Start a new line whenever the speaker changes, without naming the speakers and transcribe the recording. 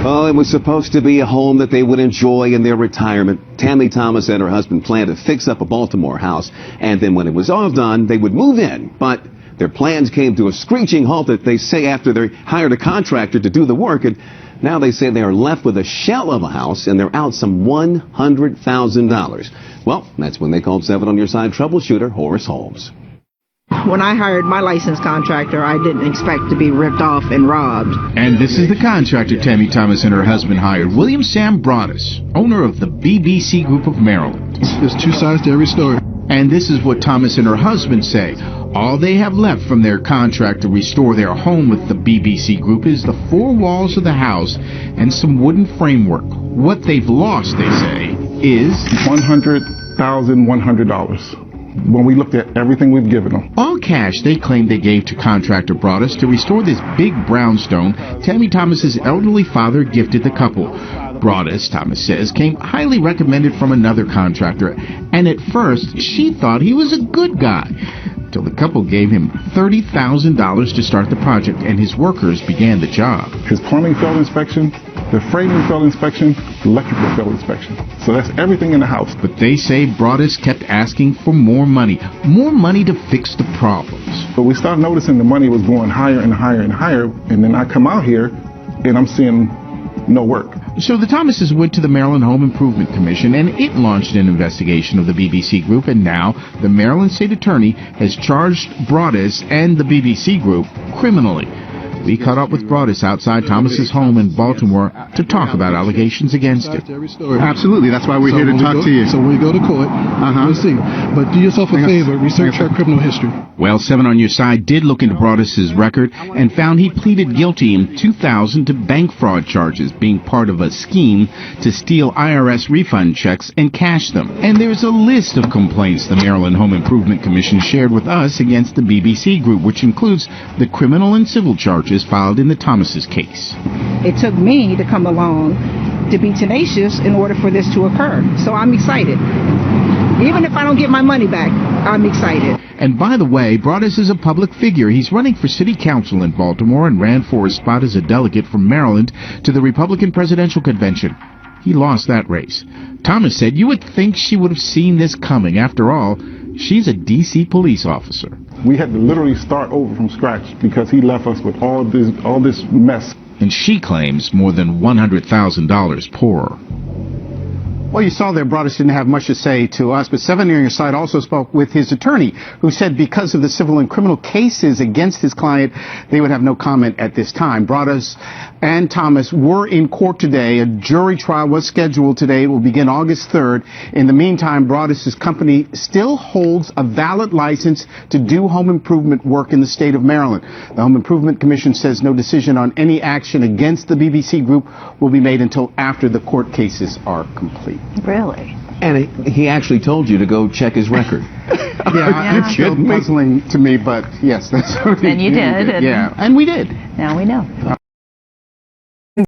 Oh, it was supposed to be a home that they would enjoy in their retirement. Tammy Thomas and her husband planned to fix up a Baltimore house, and then when it was all done, they would move in. But their plans came to a screeching halt, that they say, after they hired a contractor to do the work, and now they say they are left with a shell of a house, and they're out some $100,000. Well, that's when they called 7 on Your Side troubleshooter Horace Holmes.
When I hired my licensed contractor, I didn't expect to be ripped off and robbed.
And this is the contractor Tammy Thomas and her husband hired, William Sam Broaddus, owner of the BBC Group of Maryland.
There's two sides to every story.
And this is what Thomas and her husband say. All they have left from their contract to restore their home with the BBC Group is the 4 walls of the house and some wooden framework. What they've lost, they say, is
$100,100. When we looked at everything we've given them.
All cash they claim they gave to contractor Broaddus to restore this big brownstone Tammy Thomas's elderly father gifted the couple. Broaddus, Thomas says, came highly recommended from another contractor, and at first she thought he was a good guy, till the couple gave him $30,000 to start the project, and his workers began the job.
His plumbing failed inspection, the framing failed inspection, the electrical failed inspection. So that's everything in the house.
But they say Broaddus kept asking for more money to fix the problems.
But we started noticing the money was going higher and higher and higher, and then I come out here and I'm seeing no work.
So the Thomases went to the Maryland Home Improvement Commission, and it launched an investigation of the BBC Group, and now the Maryland State Attorney has charged Broaddus and the BBC Group criminally. We caught up with Broaddus outside Thomas's home in Baltimore to talk about allegations against it.
Absolutely, that's why we're here to talk to you.
So when we go to court, we'll see. But do yourself a favor, research our criminal history.
Well, 7 on Your Side did look into Broaddus's record and found he pleaded guilty in 2000 to bank fraud charges, being part of a scheme to steal IRS refund checks and cash them. And there's a list of complaints the Maryland Home Improvement Commission shared with us against the BBC Group, which includes the criminal and civil charges filed in the Thomases case.
It took me to come along to be tenacious in order for this to occur. So I'm excited. Even if I don't get my money back, I'm excited.
And by the way, Broaddus is a public figure. He's running for city council in Baltimore and ran for a spot as a delegate from Maryland to the Republican presidential convention. He lost that race. Thomas said you would think she would have seen this coming. After all, she's a D.C. police officer.
We had to literally start over from scratch because he left us with all this mess.
And she claims more than $100,000 poorer.
Well, you saw there Broaddus didn't have much to say to us, but 7 on Your Side also spoke with his attorney, who said because of the civil and criminal cases against his client, they would have no comment at this time. Broaddus and Thomas were in court today. A jury trial was scheduled today. It will begin August 3rd. In the meantime, Broaddus's company still holds a valid license to do home improvement work in the state of Maryland. The Home Improvement Commission says no decision on any action against the BBC Group will be made until after the court cases are complete.
Really?
And he actually told you to go check his record.
Yeah, it's still puzzling to me, but yes, that's what
And you did.
Yeah, and we did.
Now we know.